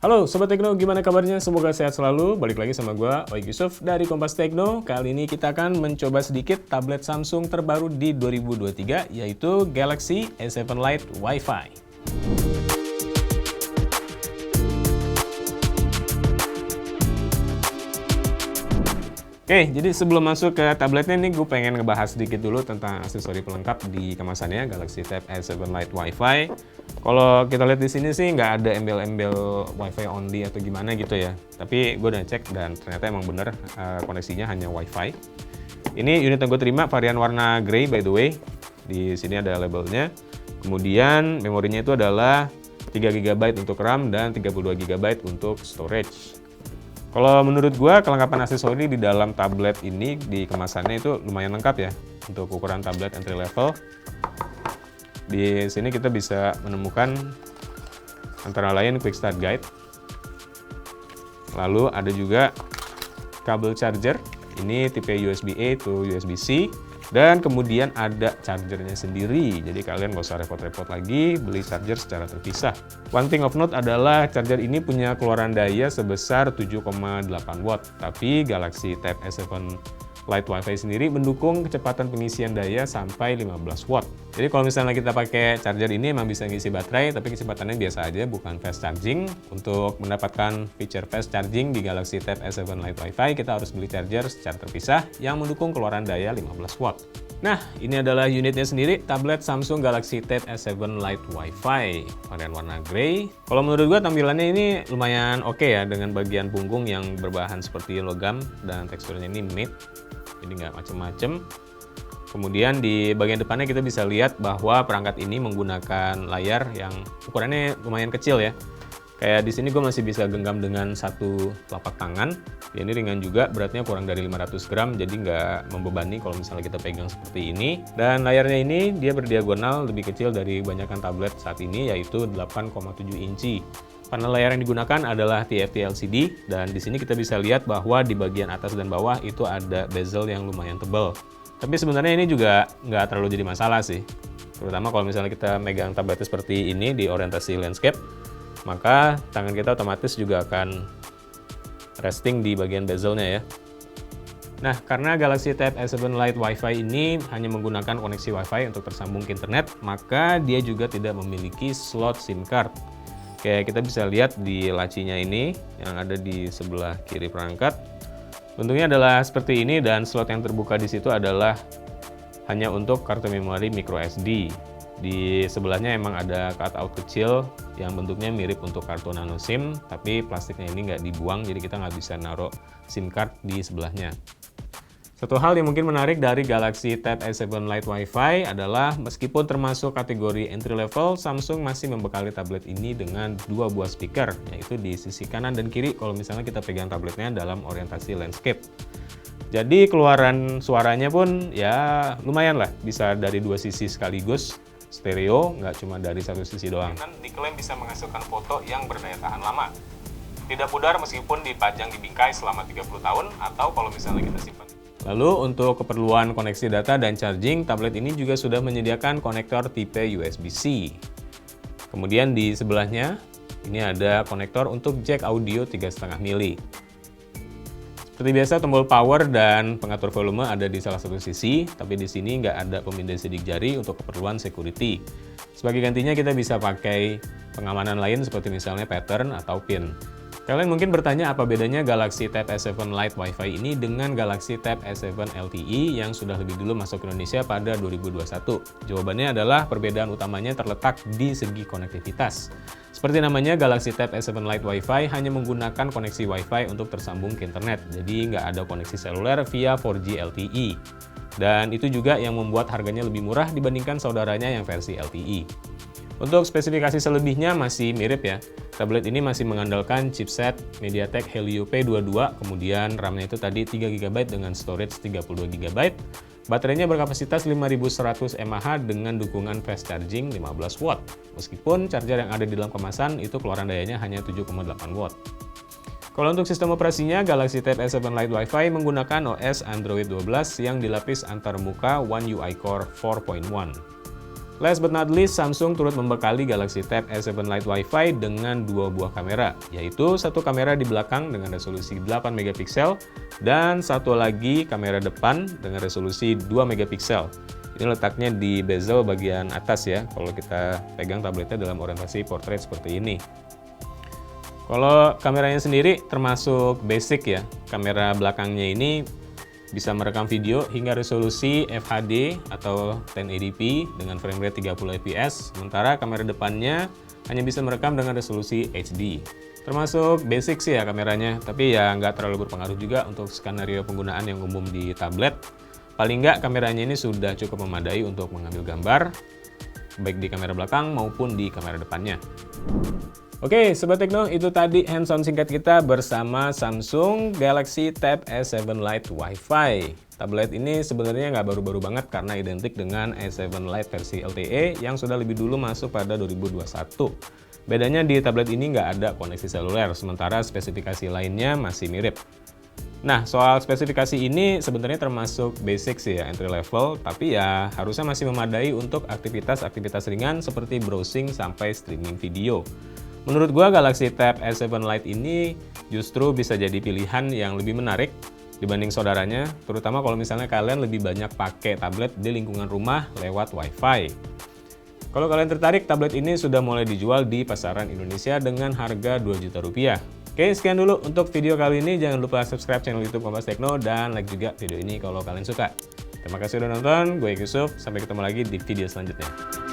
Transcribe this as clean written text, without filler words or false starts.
Halo Sobat Tekno, gimana kabarnya? Semoga sehat selalu. Balik lagi sama gue, Oik Yusuf dari Kompas Tekno. Kali ini kita akan mencoba sedikit tablet Samsung terbaru di 2023, yaitu Galaxy S7 Lite Wi-Fi. Oke, jadi sebelum masuk ke tabletnya nih, gue pengen ngebahas sedikit dulu tentang aksesori pelengkap di kemasannya Galaxy Tab S7 Lite Wi-Fi. Kalau kita lihat di sini sih nggak ada embel-embel Wi-Fi only atau gimana gitu ya. Tapi gue udah cek dan ternyata emang bener koneksinya hanya Wi-Fi. Ini unit yang gue terima varian warna grey by the way. Di sini ada labelnya. Kemudian memorinya itu adalah 3 GB untuk RAM dan 32 GB untuk storage. Kalau menurut gue, kelengkapan aksesori di dalam tablet ini di kemasannya itu lumayan lengkap ya untuk ukuran tablet entry level. Di sini kita bisa menemukan antara lain Quick Start Guide. Lalu ada juga kabel charger. Ini tipe USB-A to USB-C. Dan kemudian ada chargernya sendiri, jadi kalian nggak usah repot-repot lagi beli charger secara terpisah. One thing of note adalah charger ini punya keluaran daya sebesar 7,8 watt, tapi Galaxy Tab S7 Lite Wi-Fi sendiri mendukung kecepatan pengisian daya sampai 15 watt. Jadi kalau misalnya kita pakai charger ini emang bisa ngisi baterai, tapi kecepatannya biasa aja, bukan fast charging. Untuk mendapatkan fitur fast charging di Galaxy Tab S7 Lite Wi-Fi, kita harus beli charger secara terpisah yang mendukung keluaran daya 15 watt. Nah, ini adalah unitnya sendiri, tablet Samsung Galaxy Tab S7 Lite Wi-Fi, varian warna grey. Kalau menurut gua tampilannya ini lumayan oke ya, dengan bagian punggung yang berbahan seperti logam dan teksturnya ini matte. Jadi nggak macem-macem. Kemudian di bagian depannya kita bisa lihat bahwa perangkat ini menggunakan layar yang ukurannya lumayan kecil ya. Kayak di sini gue masih bisa genggam dengan satu telapak tangan. Ya, ini ringan juga, beratnya kurang dari 500 gram, jadi nggak membebani kalau misalnya kita pegang seperti ini. Dan layarnya ini dia berdiagonal lebih kecil dari kebanyakan tablet saat ini, yaitu 8,7 inci. Panel layar yang digunakan adalah TFT LCD, dan di sini kita bisa lihat bahwa di bagian atas dan bawah itu ada bezel yang lumayan tebal. Tapi sebenarnya ini juga nggak terlalu jadi masalah sih. Terutama kalau misalnya kita megang tabletnya seperti ini di orientasi landscape, maka tangan kita otomatis juga akan resting di bagian bezelnya ya. Nah, karena Galaxy Tab S7 Lite Wi-Fi ini hanya menggunakan koneksi Wi-Fi untuk tersambung ke internet, maka dia juga tidak memiliki slot SIM card. Kayak kita bisa lihat di lacinya ini yang ada di sebelah kiri perangkat. Bentuknya adalah seperti ini dan slot yang terbuka di situ adalah hanya untuk kartu memori micro SD. Di sebelahnya emang ada cutout kecil yang bentuknya mirip untuk kartu nano SIM, tapi plastiknya ini nggak dibuang, jadi kita nggak bisa naruh SIM card di sebelahnya. Satu hal yang mungkin menarik dari Galaxy Tab S7 Lite Wi-Fi adalah meskipun termasuk kategori entry level, Samsung masih membekali tablet ini dengan dua buah speaker, yaitu di sisi kanan dan kiri kalau misalnya kita pegang tabletnya dalam orientasi landscape. Jadi keluaran suaranya pun ya lumayan lah, bisa dari dua sisi sekaligus, stereo, nggak cuma dari satu sisi doang. Dan diklaim bisa menghasilkan foto yang berdaya tahan lama. Tidak pudar meskipun dipajang di bingkai selama 30 tahun atau kalau misalnya kita simpan. Lalu untuk keperluan koneksi data dan charging, tablet ini juga sudah menyediakan konektor tipe USB-C. Kemudian di sebelahnya, ini ada konektor untuk jack audio 3,5 mili. Seperti biasa, tombol power dan pengatur volume ada di salah satu sisi, tapi di sini nggak ada pemindai sidik jari untuk keperluan security. Sebagai gantinya kita bisa pakai pengamanan lain seperti misalnya pattern atau pin. Kalian mungkin bertanya apa bedanya Galaxy Tab S7 Lite Wi-Fi ini dengan Galaxy Tab S7 LTE yang sudah lebih dulu masuk ke Indonesia pada 2021. Jawabannya adalah perbedaan utamanya terletak di segi konektivitas. Seperti namanya, Galaxy Tab S7 Lite Wi-Fi hanya menggunakan koneksi Wi-Fi untuk tersambung ke internet, jadi nggak ada koneksi seluler via 4G LTE. Dan itu juga yang membuat harganya lebih murah dibandingkan saudaranya yang versi LTE. Untuk spesifikasi selebihnya masih mirip ya. Tablet ini masih mengandalkan chipset MediaTek Helio P22, kemudian RAM-nya itu tadi 3 GB dengan storage 32 GB. Baterainya berkapasitas 5100 mAh dengan dukungan fast charging 15 watt. Meskipun charger yang ada di dalam kemasan itu keluaran dayanya hanya 7,8 watt. Kalau untuk sistem operasinya, Galaxy Tab S7 Lite Wi-Fi menggunakan OS Android 12 yang dilapis antarmuka One UI Core 4.1. Last but not least, Samsung turut membekali Galaxy Tab S7 Lite Wi-Fi dengan 2 buah kamera, yaitu satu kamera di belakang dengan resolusi 8 megapiksel dan satu lagi kamera depan dengan resolusi 2 megapiksel. Ini letaknya di bezel bagian atas ya, kalau kita pegang tabletnya dalam orientasi portrait seperti ini. Kalau kameranya sendiri termasuk basic ya, kamera belakangnya ini bisa merekam video hingga resolusi FHD atau 1080p dengan frame rate 30 fps, sementara kamera depannya hanya bisa merekam dengan resolusi HD. Termasuk basic sih ya kameranya, tapi ya nggak terlalu berpengaruh juga untuk skenario penggunaan yang umum di tablet. Paling nggak kameranya ini sudah cukup memadai untuk mengambil gambar, baik di kamera belakang maupun di kamera depannya. Oke, Sobat Tekno, itu tadi hands-on singkat kita bersama Samsung Galaxy Tab S7 Lite Wi-Fi. Tablet ini sebenarnya nggak baru-baru banget karena identik dengan S7 Lite versi LTE yang sudah lebih dulu masuk pada 2021. Bedanya di tablet ini nggak ada koneksi seluler, sementara spesifikasi lainnya masih mirip. Nah, soal spesifikasi ini sebenarnya termasuk basic sih ya, entry level, tapi ya harusnya masih memadai untuk aktivitas-aktivitas ringan seperti browsing sampai streaming video. Menurut gua Galaxy Tab S7 Lite ini justru bisa jadi pilihan yang lebih menarik dibanding saudaranya, terutama kalau misalnya kalian lebih banyak pakai tablet di lingkungan rumah lewat Wi-Fi. Kalau kalian tertarik, tablet ini sudah mulai dijual di pasaran Indonesia dengan harga 2 juta rupiah. Oke, sekian dulu untuk video kali ini. Jangan lupa subscribe channel YouTube Kompas Tekno dan like juga video ini kalau kalian suka. Terima kasih sudah nonton, gue Yusuf. Sampai ketemu lagi di video selanjutnya.